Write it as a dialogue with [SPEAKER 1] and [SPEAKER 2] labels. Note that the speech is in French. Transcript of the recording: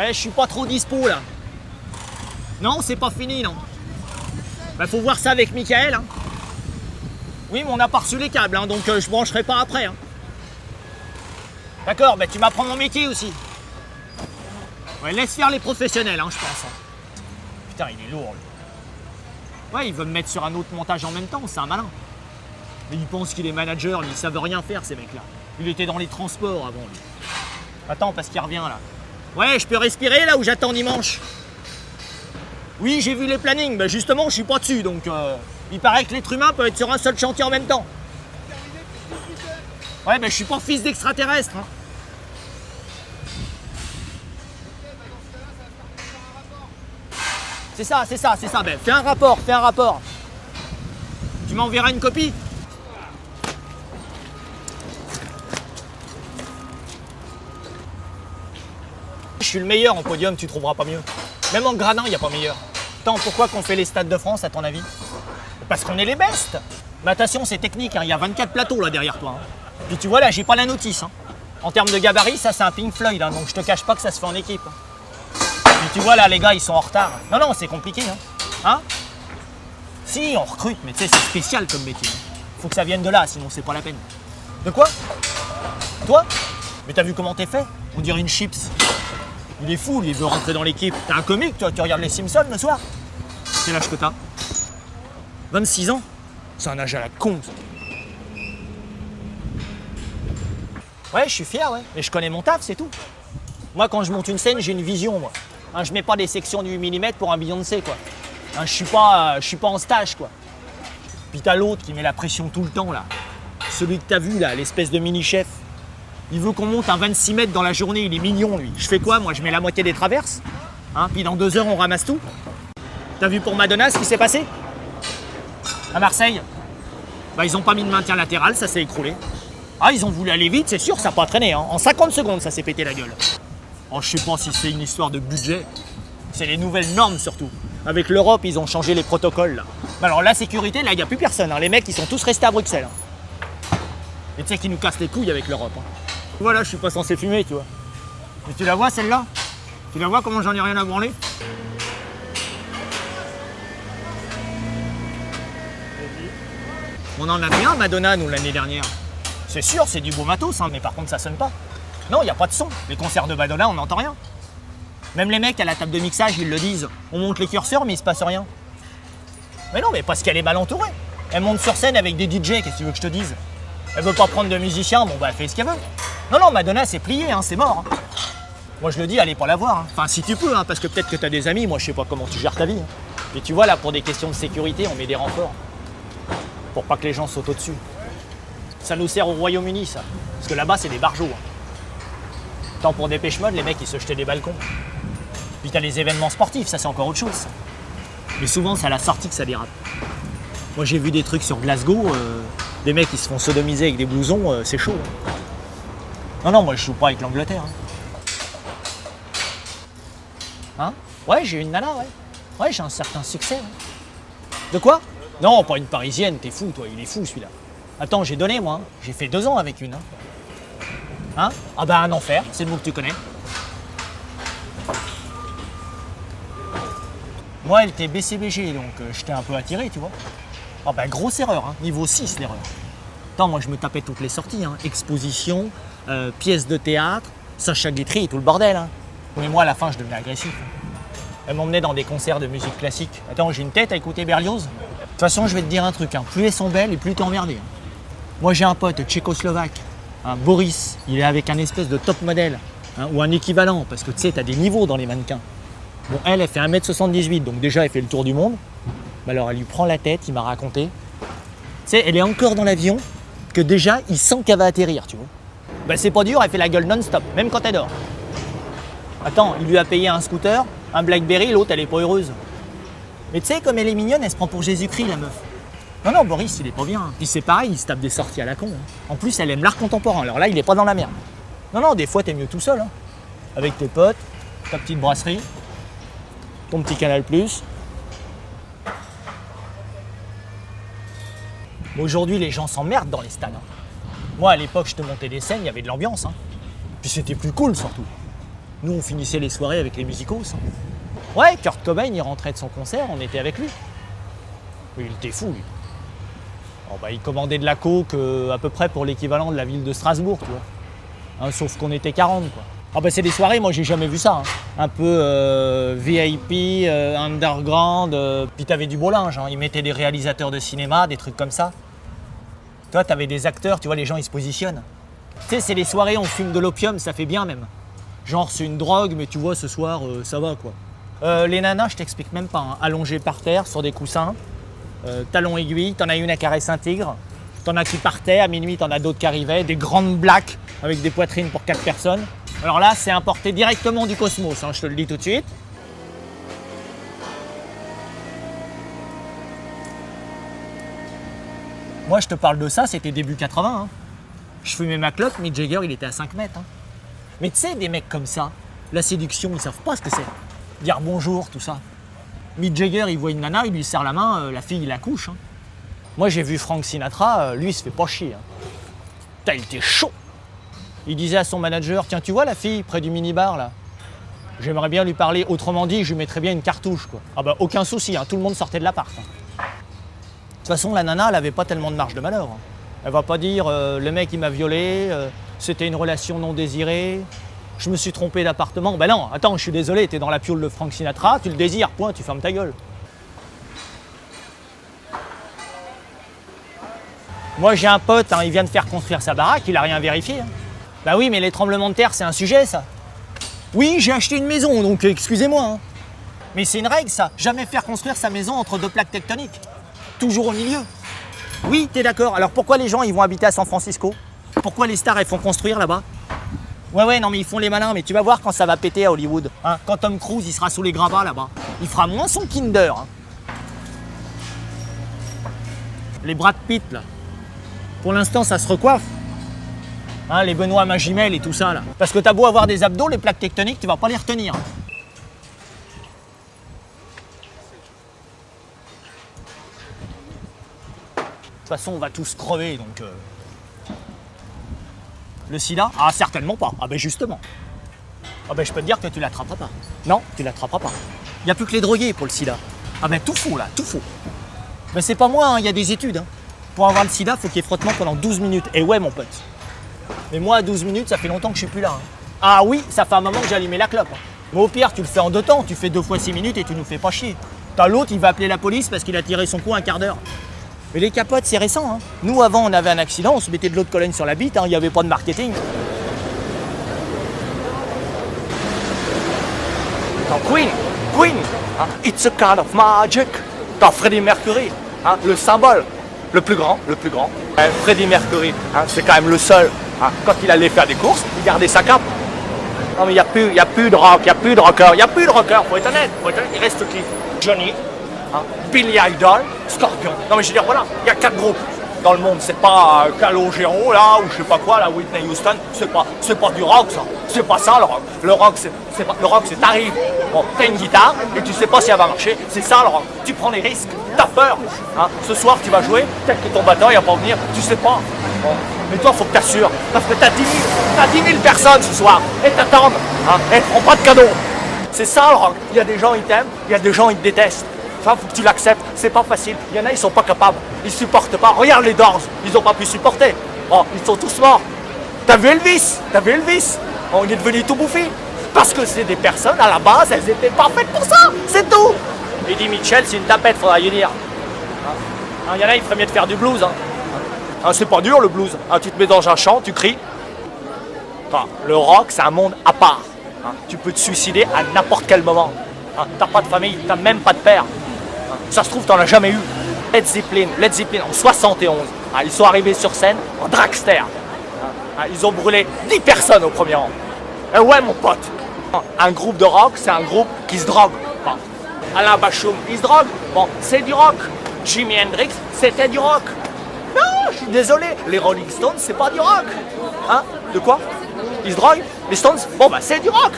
[SPEAKER 1] Ouais, je suis pas trop dispo là. Non, c'est pas fini, non. Bah, faut voir ça avec Michael. Hein. Oui, mais on n'a pas reçu les câbles, hein, donc je brancherai pas après. Hein. D'accord, bah tu m'apprends mon métier aussi. Ouais, laisse faire les professionnels, hein, je pense. Hein. Putain, il est lourd, lui. Ouais, il veut me mettre sur un autre montage en même temps, c'est un malin. Mais il pense qu'il est manager, mais ils savent rien faire, ces mecs-là. Il était dans les transports avant, lui. Attends, parce qu'il revient, là. Ouais, je peux respirer, là, où j'attends dimanche. Oui, j'ai vu les plannings, mais justement, je suis pas dessus, donc il paraît que l'être humain peut être sur un seul chantier en même temps. Ouais, mais je suis pas fils d'extraterrestre. Hein. C'est ça. Ben, fais un rapport. Tu m'enverras une copie? Je suis le meilleur en podium, tu trouveras pas mieux. Même en gradin, il n'y a pas meilleur. Attends, pourquoi qu'on fait les stades de France, à ton avis? Parce qu'on est les bestes. Mais attention, c'est technique, hein. Il y a 24 plateaux là derrière toi. Hein. Puis tu vois, là, j'ai pas la notice. Hein. En termes de gabarit, ça, c'est un Pink Floyd, hein, donc je te cache pas que ça se fait en équipe. Puis tu vois, là, les gars, ils sont en retard. Non, c'est compliqué. Hein? Si, on recrute, mais tu sais, c'est spécial comme métier. Faut que ça vienne de là, sinon c'est pas la peine. De quoi? Toi? Mais t'as vu comment t'es fait? On dirait une chips. Il est fou, lui, il veut rentrer dans l'équipe. T'es un comique, toi, tu regardes les Simpsons le soir. Quel âge que t'as? 26 ans? C'est un âge à la con, ça. Ouais, je suis fier, ouais. Mais je connais mon taf, c'est tout. Moi, quand je monte une scène, j'ai une vision, moi. Hein, je mets pas des sections du 8 mm pour un Beyoncé, quoi. Hein, je suis pas en stage, quoi. Puis t'as l'autre qui met la pression tout le temps, là. Celui que t'as vu, là, l'espèce de mini-chef. Il veut qu'on monte un 26 mètres dans la journée, il est mignon, lui. Je fais quoi, moi? Je mets la moitié des traverses. Hein, puis dans 2 heures, on ramasse tout. T'as vu pour Madonna ce qui s'est passé? À Marseille? Bah, ils ont pas mis de maintien latéral, ça s'est écroulé. Ah, ils ont voulu aller vite, c'est sûr, ça n'a pas traîné. Hein. En 50 secondes, ça s'est pété la gueule. Oh, je sais pas si c'est une histoire de budget. C'est les nouvelles normes, surtout. Avec l'Europe, ils ont changé les protocoles, là. Alors, la sécurité, là, il n'y a plus personne. Hein. Les mecs, ils sont tous restés à Bruxelles. Hein. Et tu sais qu'ils nous cassent les couilles avec l'Europe. Hein. Voilà, je suis pas censé fumer, tu vois. Mais tu la vois, celle-là? Tu la vois comment j'en ai rien à branler? On en a bien, Madonna, nous, l'année dernière. C'est sûr, c'est du beau matos, hein, mais par contre, ça sonne pas. Non, il n'y a pas de son. Les concerts de Madonna, on n'entend rien. Même les mecs à la table de mixage, ils le disent. On monte les curseurs, mais il se passe rien. Mais non, mais parce qu'elle est mal entourée. Elle monte sur scène avec des DJ, qu'est-ce que tu veux que je te dise? Elle veut pas prendre de musiciens, bon bah elle fait ce qu'elle veut. Non, Madonna, c'est plié, hein, c'est mort. Hein. Moi, je le dis, allez pas la voir. Hein. Enfin, si tu peux, hein, parce que peut-être que tu as des amis, moi, je sais pas comment tu gères ta vie. Hein. Et tu vois, là, pour des questions de sécurité, on met des renforts. Pour pas que les gens sautent au-dessus. Ça nous sert au Royaume-Uni, ça. Parce que là-bas, c'est des barjots. Hein. Tant pour Dépêche Mode, les mecs, ils se jetaient des balcons. Puis t'as les événements sportifs, ça, c'est encore autre chose. Mais souvent, c'est à la sortie que ça dérape. Moi, j'ai vu des trucs sur Glasgow, des mecs qui se font sodomiser avec des blousons, c'est chaud. Hein. Non, moi, je joue pas avec l'Angleterre. Hein? Ouais, j'ai une nana, ouais. Ouais, j'ai un certain succès. Ouais. De quoi? Non, pas une parisienne, t'es fou, toi, il est fou, celui-là. Attends, j'ai donné, moi. Hein. J'ai fait 2 ans avec une. Hein? Ah bah, un enfer, c'est le mot que tu connais. Moi, elle était BCBG, donc j'étais un peu attiré, tu vois. Ah bah, grosse erreur, hein. Niveau 6, l'erreur. Attends, moi, je me tapais toutes les sorties. Hein. Exposition, pièces de théâtre, Sacha Guitry et tout le bordel. Hein. Mais moi, à la fin, je devenais agressif. Elle m'emmenait dans des concerts de musique classique. Attends, j'ai une tête à écouter Berlioz. De toute façon, je vais te dire un truc. Hein. Plus elles sont belles et plus t'es emmerdé. Hein. Moi, j'ai un pote tchécoslovaque, hein, Boris. Il est avec un espèce de top modèle, hein, ou un équivalent, parce que tu sais, t'as des niveaux dans les mannequins. Bon, elle fait 1m78, donc déjà, elle fait le tour du monde. Mais alors, elle lui prend la tête, il m'a raconté. Tu sais, elle est encore dans l'avion, que déjà, il sent qu'elle va atterrir, tu vois. Ben, c'est pas dur, elle fait la gueule non-stop, même quand elle dort. Attends, il lui a payé un scooter, un Blackberry, l'autre, elle est pas heureuse. Mais tu sais, comme elle est mignonne, elle se prend pour Jésus-Christ, la meuf. Non, Boris, il est pas bien. Puis c'est pareil, il se tape des sorties à la con. Hein. En plus, elle aime l'art contemporain, alors là, il est pas dans la merde. Non, des fois, t'es mieux tout seul. Hein. Avec tes potes, ta petite brasserie, ton petit Canal+. Aujourd'hui, les gens s'emmerdent dans les stades. Hein. Moi, à l'époque, je te montais des scènes, il y avait de l'ambiance. Hein. Puis c'était plus cool, surtout. Nous, on finissait les soirées avec les musicos. Ouais, Kurt Cobain, il rentrait de son concert, on était avec lui. Il était fou, lui. Il commandait de la coke à peu près pour l'équivalent de la ville de Strasbourg, tu vois. Sauf qu'on était 40, quoi. C'est des soirées, moi j'ai jamais vu ça. Un peu VIP, underground, puis t'avais du beau linge. Ils mettaient des réalisateurs de cinéma, des trucs comme ça. Toi, t'avais des acteurs, tu vois, les gens ils se positionnent. Tu sais, c'est les soirées, on fume de l'opium, ça fait bien même. Genre c'est une drogue, mais tu vois, ce soir, ça va quoi. Les nanas, je t'explique même pas, allongées par terre sur des coussins, talons aiguilles, t'en as une à caresser un tigre, t'en as qui partaient, à minuit t'en as d'autres qui arrivaient, des grandes blacks avec des poitrines pour 4 personnes. Alors là, c'est importé directement du cosmos, je te le dis tout de suite. Moi, je te parle de ça, c'était début 80. Je fumais ma clope, Mick Jagger, il était à 5 mètres. Mais tu sais, des mecs comme ça, la séduction, ils savent pas ce que c'est. Dire bonjour, tout ça. Mick Jagger, il voit une nana, il lui serre la main, la fille, il la couche. Moi, j'ai vu Frank Sinatra, lui, il se fait pas chier. Putain, il était chaud. Il disait à son manager, tiens, tu vois la fille près du minibar, là? J'aimerais bien lui parler. Autrement dit, je lui mettrais bien une cartouche, quoi. Aucun souci, tout le monde sortait de l'appart. De toute façon, la nana, elle avait pas tellement de marge de manœuvre. Elle va pas dire, le mec, il m'a violé, c'était une relation non désirée, je me suis trompé d'appartement. Non, attends, je suis désolé, t'es dans la piole de Frank Sinatra, tu le désires, point, tu fermes ta gueule. Moi, j'ai un pote, il vient de faire construire sa baraque, il a rien vérifié. Bah oui, mais les tremblements de terre, c'est un sujet, ça. Oui, j'ai acheté une maison, donc excusez-moi. Mais c'est une règle, ça. Jamais faire construire sa maison entre deux plaques tectoniques. Toujours au milieu. Oui, t'es d'accord. Alors pourquoi les gens, ils vont habiter à San Francisco? Pourquoi les stars, elles font construire là-bas? Ouais, non, mais ils font les malins. Mais tu vas voir quand ça va péter à Hollywood. Quand Tom Cruise, il sera sous les gravats là-bas. Il fera moins son Kinder. Les Brad Pitt, là. Pour l'instant, ça se recoiffe. Les Benoît Magimel et tout ça, là. Parce que t'as beau avoir des abdos, les plaques tectoniques, tu vas pas les retenir. De toute façon, on va tous crever, donc... Le sida? Certainement pas. Justement. Je peux te dire que tu l'attraperas pas. Non, tu l'attraperas pas. Il n'y a plus que les drogués pour le sida. Tout faux, là, tout faux. Mais c'est pas moi, il y a des études. Pour avoir le sida, il faut qu'il y ait frottement pendant 12 minutes. Et ouais, mon pote. Mais moi, à 12 minutes, ça fait longtemps que je suis plus là. Ah oui, ça fait un moment que j'ai allumé la clope. Mais au pire, tu le fais en 2 temps. Tu fais 2 fois 6 minutes et tu nous fais pas chier. T'as l'autre, il va appeler la police parce qu'il a tiré son coup un quart d'heure. Mais les capotes, c'est récent. Nous, avant, on avait un accident, on se mettait de l'eau de Cologne sur la bite. Il n'y avait pas de marketing. Queen, it's a kind of magic. Freddie Mercury, le symbole, le plus grand. Freddie Mercury, c'est quand même le seul. Quand il allait faire des courses, il gardait sa cape. Non mais il n'y a plus de rock, il n'y a plus de rocker, faut être honnête, il reste qui? Johnny, Billy Idol, Scorpion. Non mais je veux dire, voilà, il y a 4 groupes dans le monde, c'est pas Calogero là, ou je sais pas quoi, là, Whitney Houston, c'est pas du rock ça, c'est pas ça le rock. Le rock c'est t'arrives, t'as une guitare et tu sais pas si elle va marcher, c'est ça le rock. Tu prends des risques, t'as peur, ce soir tu vas jouer, peut-être que ton batteur il va pas venir, tu sais pas. Mais toi faut que t'assures, parce que t'as 10 000 personnes ce soir, et t'attendent, et elles feront pas de cadeaux. C'est ça le rock, il y a des gens ils t'aiment, il y a des gens ils te détestent. Faut que tu l'acceptes, c'est pas facile. Il y en a, ils sont pas capables, ils supportent pas. Regarde les Doors, ils ont pas pu supporter. Ils sont tous morts. T'as vu Elvis? Il est devenu tout bouffi. Parce que c'est des personnes, à la base, elles étaient pas faites pour ça, c'est tout. Eddie Mitchell, c'est une tapette, faudra y dire. Il y en a, il ferait mieux de faire du blues. C'est pas dur le blues. Tu te mets dans un champ, tu cries. Le rock, c'est un monde à part. Tu peux te suicider à n'importe quel moment. T'as pas de famille, t'as même pas de père. Ça se trouve, t'en as jamais eu. Led Zeppelin en 71. Ils sont arrivés sur scène en dragster. Ils ont brûlé 10 personnes au premier rang. Ouais, mon pote. Un groupe de rock, c'est un groupe qui se drogue. Alain Bachung, il se drogue. C'est du rock. Jimi Hendrix, c'était du rock. Non, je suis désolé. Les Rolling Stones, c'est pas du rock. De quoi? Ils se droguent? Les Stones? C'est du rock.